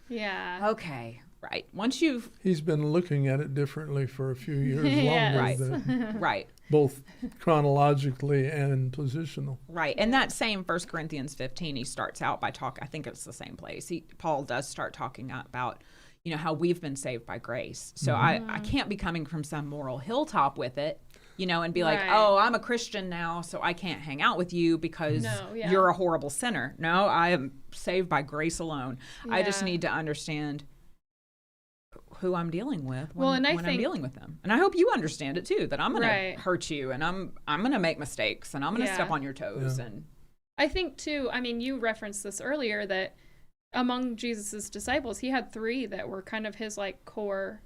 Yeah. Okay. Right. Once you've... He's been looking at it differently for a few years Yes. longer. Right. Both chronologically and positional. Right. And that same 1 Corinthians 15, he starts out by talking, I think it's the same place. Paul does start talking about, you know, how we've been saved by grace. So I can't be coming from some moral hilltop with it, you know, and be like, oh, I'm a Christian now, so I can't hang out with you because you're a horrible sinner. No, I am saved by grace alone. Yeah. I just need to understand who I'm dealing with when I'm dealing with them. And I hope you understand it too, that I'm going to hurt you and I'm going to make mistakes and I'm going to step on your toes. And I think too, I mean, you referenced this earlier that among Jesus's disciples, he had 3 that were kind of his like core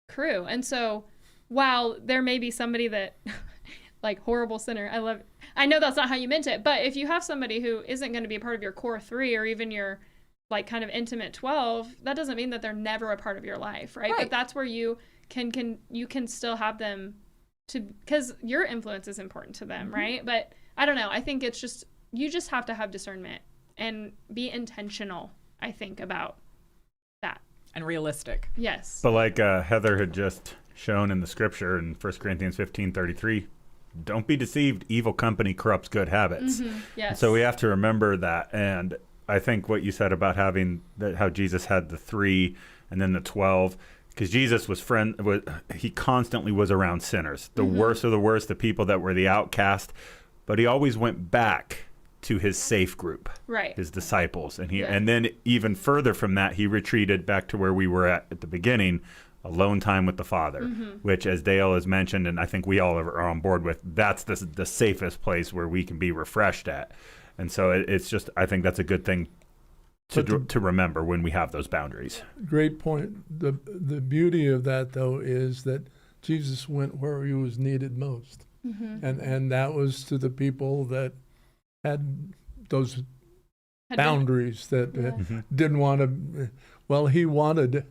crew. And so while there may be somebody that like horrible sinner, I know that's not how you meant it, but if you have somebody who isn't going to be a part of your core 3 or even your like kind of intimate 12, that doesn't mean that they're never a part of your life, right? But that's where you can still have them to, because your influence is important to them, right? But I don't know. I think it's just, you just have to have discernment and be intentional, I think, about that. And realistic. Yes. But like Heather had just shown in the scripture in 1 Corinthians 15:33, don't be deceived. Evil company corrupts good habits. Yes. And so we have to remember that. And I think what you said about having how Jesus had the 3 and then the 12, because Jesus he constantly was around sinners, the worst of the worst, the people that were the outcast, but he always went back to his safe group, right? His disciples, and then even further from that, he retreated back to where we were at the beginning, alone time with the Father, which, as Dale has mentioned, and I think we all are on board with, that's the safest place where we can be refreshed at. And so it's just, I think that's a good thing to remember when we have those boundaries. Great point. The beauty of that, though, is that Jesus went where he was needed most. And that was to the people that had those boundaries that didn't want to, well, he wanted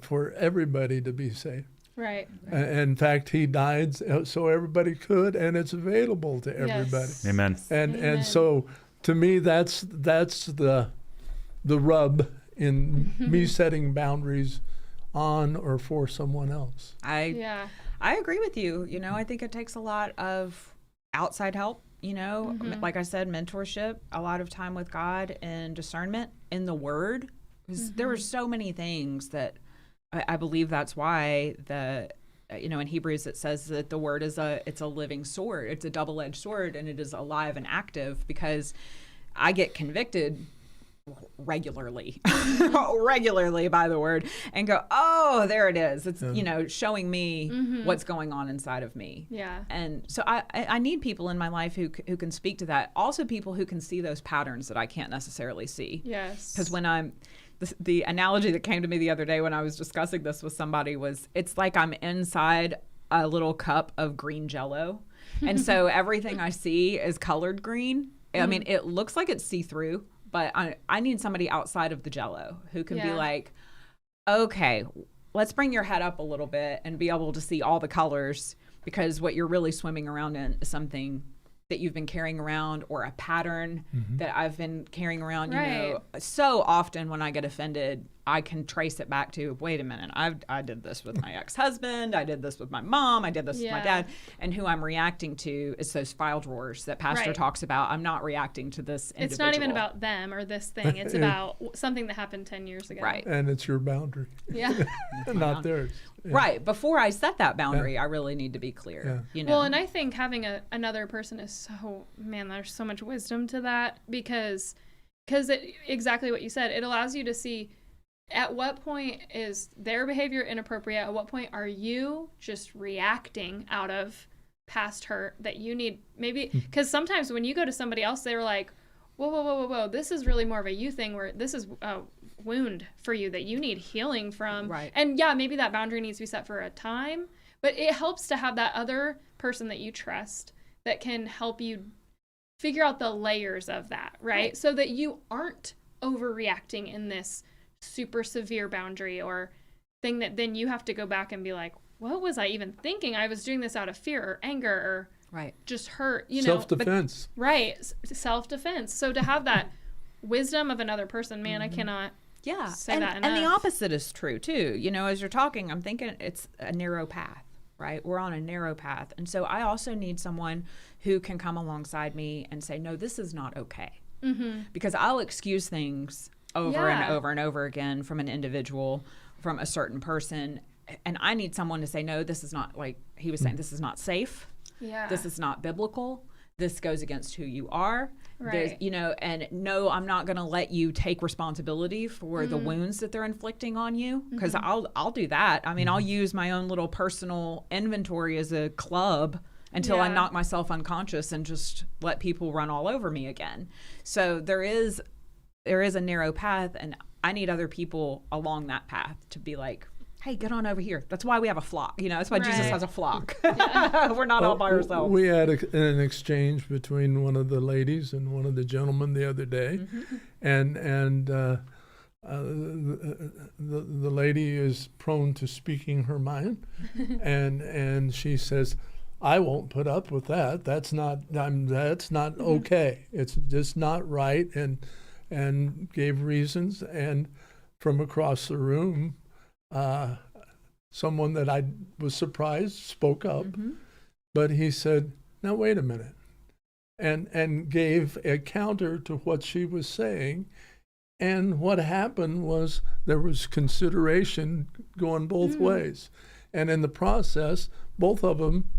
for everybody to be safe. Right. In fact, he died so everybody could, and it's available to everybody. Yes. Amen. And so, to me, that's the rub in me setting boundaries on or for someone else. I agree with you. You know, I think it takes a lot of outside help. You know, like I said, mentorship, a lot of time with God, and discernment in the Word. There are so many things that. I believe that's why in Hebrews it says that the word it's a living sword. It's a double-edged sword, and it is alive and active, because I get convicted regularly by the word and go, oh, there it is. It's, showing me what's going on inside of me. Yeah. And so I need people in my life who can speak to that. Also people who can see those patterns that I can't necessarily see. Yes. Because when the analogy that came to me the other day when I was discussing this with somebody was, it's like I'm inside a little cup of green Jell-O. And so everything I see is colored green. I mean, it looks like it's see-through, but I need somebody outside of the Jell-O who can be like, okay, let's bring your head up a little bit and be able to see all the colors, because what you're really swimming around in is something that you've been carrying around, or a pattern that I've been carrying around. You know, so often when I get offended, I can trace it back to, wait a minute, I did this with my ex-husband, I did this with my mom, I did this with my dad, and who I'm reacting to is those file drawers that Pastor talks about. I'm not reacting to this individual. It's not even about them or this thing. It's about something that happened 10 years ago. Right. And it's your boundary. Yeah. Not theirs. Yeah. Right. Before I set that boundary, I really need to be clear. Yeah. You know? Well, and I think having another person is there's so much wisdom to that, because exactly what you said, it allows you to see At what point is their behavior inappropriate? At what point are you just reacting out of past hurt that you need? Maybe because sometimes when you go to somebody else, they're like, whoa, whoa, whoa, whoa, whoa. This is really more of a you thing, where this is a wound for you that you need healing from. Right. And yeah, maybe that boundary needs to be set for a time, but it helps to have that other person that you trust that can help you figure out the layers of that, right? So that you aren't overreacting in this super severe boundary or thing that then you have to go back and be like, what was I even thinking? I was doing this out of fear or anger or Right. just hurt, you know. Self-defense. Right. Self-defense. So to have that wisdom of another person, man, I cannot say that enough. And the opposite is true too. You know, as you're talking, I'm thinking it's a narrow path, right? We're on a narrow path. And so I also need someone who can come alongside me and say, no, this is not okay. Because I'll excuse things over and over and over again from an individual, from a certain person. And I need someone to say, no, this is not, like he was saying, this is not safe. Yeah. This is not biblical. This goes against who you are. Right. You know, and no, I'm not going to let you take responsibility for the wounds that they're inflicting on you, because I'll do that. I mean, I'll use my own little personal inventory as a club until I knock myself unconscious and just let people run all over me again. So there is a narrow path, and I need other people along that path to be like, hey, get on over here. That's why we have a flock. You know, that's why Jesus has a flock. We're not all by ourselves. We had an exchange between one of the ladies and one of the gentlemen the other day, and the lady is prone to speaking her mind, and she says, I won't put up with that. That's not okay. It's just not right, and gave reasons. And from across the room, someone that I was surprised spoke up, but he said, now wait a minute, and gave a counter to what she was saying. And what happened was there was consideration going both ways. And in the process, both of them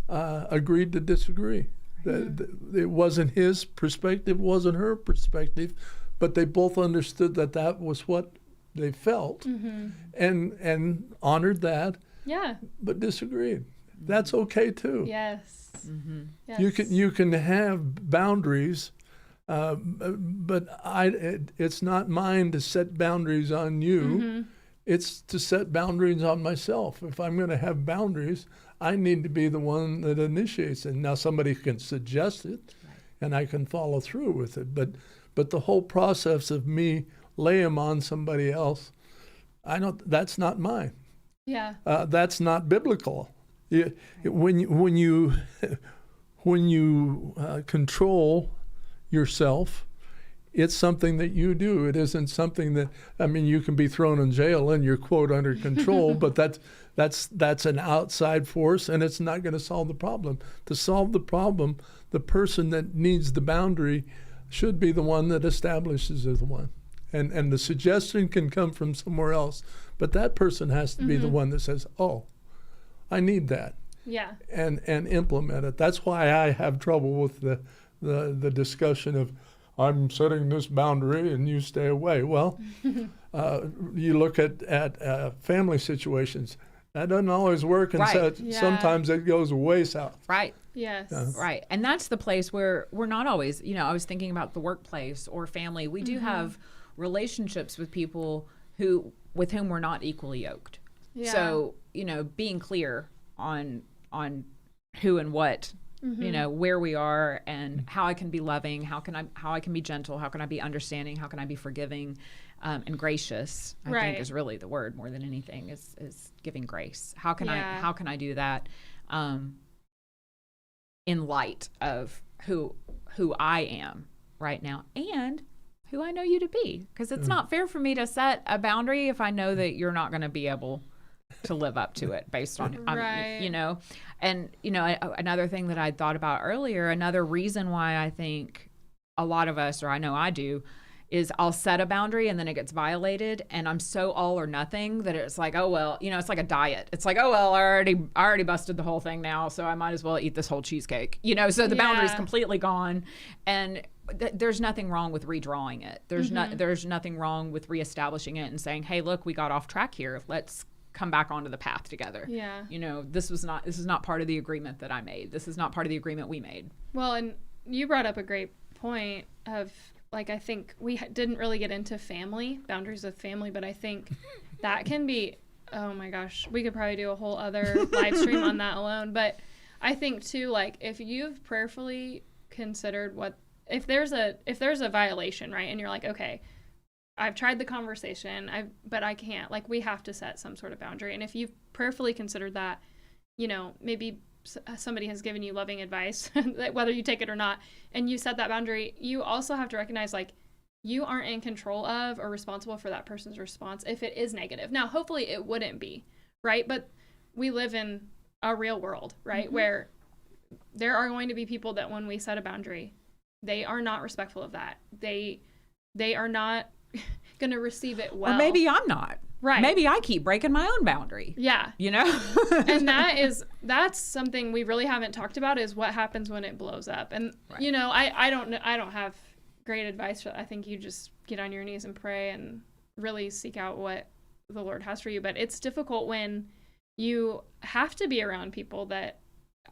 agreed to disagree. It wasn't his perspective, wasn't her perspective, but they both understood that that was what they felt, and honored that, but disagreed. That's okay too. Yes. Yes. You can have boundaries, but it's not mine to set boundaries on you. It's to set boundaries on myself. If I'm going to have boundaries, I need to be the one that initiates it. Now somebody can suggest it, and I can follow through with it. But the whole process of me lay them on somebody else, that's not mine. Yeah. That's not biblical. When you control yourself, it's something that you do. It isn't something that, I mean, you can be thrown in jail and you're, quote, under control, but that's an outside force, and it's not going to solve the problem. To solve the problem, the person that needs the boundary should be the one that establishes the one. And the suggestion can come from somewhere else, but that person has to be the one that says, oh, I need that. Yeah. And implement it. That's why I have trouble with the discussion of, I'm setting this boundary and you stay away. Well, you look at family situations. That doesn't always work, and sometimes it goes way south. Right. Yes. Right. And that's the place where we're not always, you know, I was thinking about the workplace or family. We do have relationships with people with whom we're not equally yoked. Yeah. So, you know, being clear on who and what, you know, where we are and how I can be loving, how I can be gentle, how can I be understanding, how can I be forgiving, and gracious, I think is really the word more than anything, is giving grace. How can I do that in light of who I am right now and who I know you to be? Because it's not fair for me to set a boundary if I know that you're not going to be able to live up to it based on, you know. And, you know, another thing that I thought about earlier, another reason why I think a lot of us, or I know I do, is I'll set a boundary and then it gets violated, and I'm so all or nothing that it's like, oh, well, you know, it's like a diet. It's like, oh, well, I already busted the whole thing now, so I might as well eat this whole cheesecake, you know, so the boundary's completely gone. And there's nothing wrong with redrawing it. There's there's nothing wrong with reestablishing it and saying, hey, look, we got off track here. Let's come back onto the path together. Yeah. You know, this is not part of the agreement that I made. This is not part of the agreement we made. Well, and you brought up a great point of, like, I think we didn't really get into boundaries with family, but I think that can be, oh my gosh, we could probably do a whole other live stream on that alone. But I think too, like, if you've prayerfully considered if there's a violation, right, and you're like, okay, I've tried the conversation, but I can't, like, we have to set some sort of boundary. And if you've prayerfully considered that, you know, maybe somebody has given you loving advice, whether you take it or not, and you set that boundary, you also have to recognize, like, you aren't in control of or responsible for that person's response if it is negative. Now, hopefully it wouldn't be, right? But we live in a real world, right, where there are going to be people that when we set a boundary, they are not respectful of that. They are not going to receive it well. Or maybe I'm not. Right. Maybe I keep breaking my own boundary. Yeah. You know? And that's something we really haven't talked about, is what happens when it blows up. And, you know, I don't have great advice for that. I think you just get on your knees and pray and really seek out what the Lord has for you. But it's difficult when you have to be around people that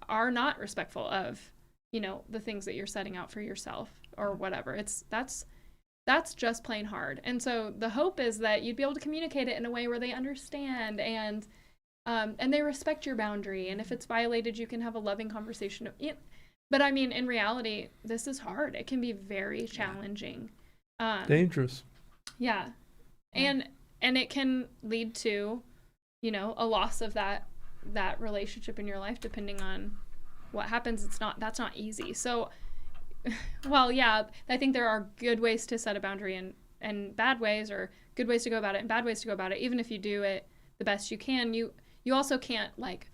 are not respectful of, you know, the things that you're setting out for yourself or whatever. That's just plain hard. And so the hope is that you'd be able to communicate it in a way where they understand and they respect your boundary. And if it's violated, you can have a loving conversation. But I mean, in reality, this is hard. It can be very challenging. Dangerous. Yeah. And it can lead to, you know, a loss of that relationship in your life, depending on what happens. That's not easy. So, well, yeah, I think there are good ways to set a boundary and bad ways, or good ways to go about it and bad ways to go about it. Even if you do it the best you can, you also can't, like,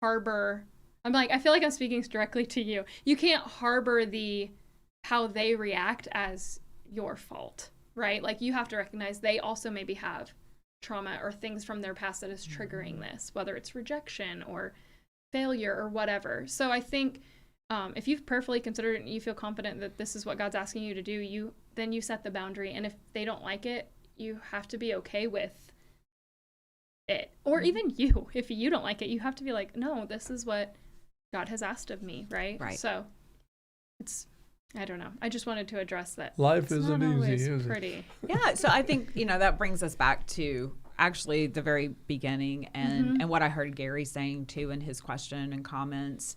harbor. I feel like I'm speaking directly to you. You can't harbor how they react as your fault, right? Like, you have to recognize they also maybe have trauma or things from their past that is triggering this, whether it's rejection or failure or whatever. So I think if you've prayerfully considered it and you feel confident that this is what God's asking you to do, then you set the boundary. And if they don't like it, you have to be okay with it. Or even if you don't like it, you have to be like, no, this is what God has asked of me, right? Right. So I don't know. I just wanted to address that. Life It's isn't not easy, always is it? pretty. Yeah, so I think, you know, that brings us back to actually the very beginning and what I heard Gary saying too in his question and comments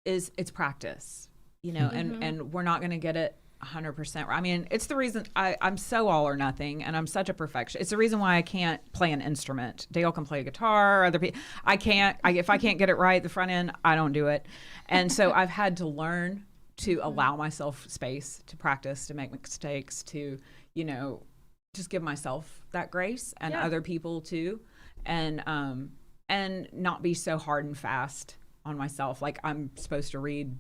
is it's practice, you know, and we're not going to get it 100%. I mean, it's the reason I'm so all or nothing, and I'm such a perfectionist. It's the reason why I can't play an instrument. Dale can play guitar, other people. If I can't get it right, the front end, I don't do it. And so I've had to learn to allow myself space to practice, to make mistakes, to, you know, just give myself that grace and other people too. And not be so hard and fast on myself. Like, I'm supposed to read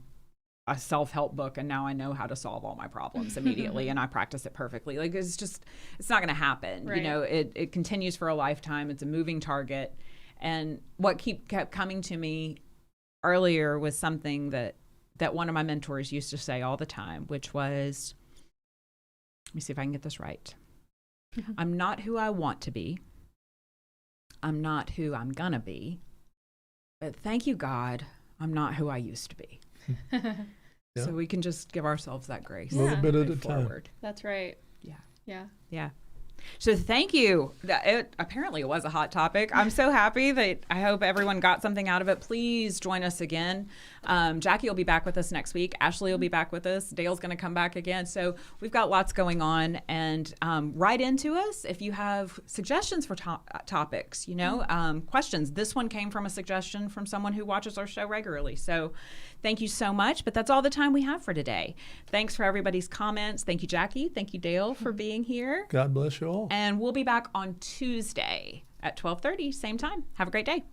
a self-help book and now I know how to solve all my problems immediately and I practice it perfectly. Like, it's not going to happen. Right. You know, it continues for a lifetime. It's a moving target. And what kept coming to me earlier was something that one of my mentors used to say all the time, which was, let me see if I can get this right. I'm not who I want to be. I'm not who I'm gonna be. But thank you, God, I'm not who I used to be. Yeah. So we can just give ourselves that grace. A little bit at a time. Forward. That's right. Yeah. Yeah. Yeah. So thank you. Apparently it was a hot topic. I'm so happy that I hope everyone got something out of it. Please join us again. Jackie will be back with us next week. Ashley will be back with us. Dale's going to come back again. So we've got lots going on. And write into us if you have suggestions for topics, you know, questions. This one came from a suggestion from someone who watches our show regularly. So thank you so much. But that's all the time we have for today. Thanks for everybody's comments. Thank you, Jackie. Thank you, Dale, for being here. God bless you all. And we'll be back on Tuesday at 12:30, same time. Have a great day.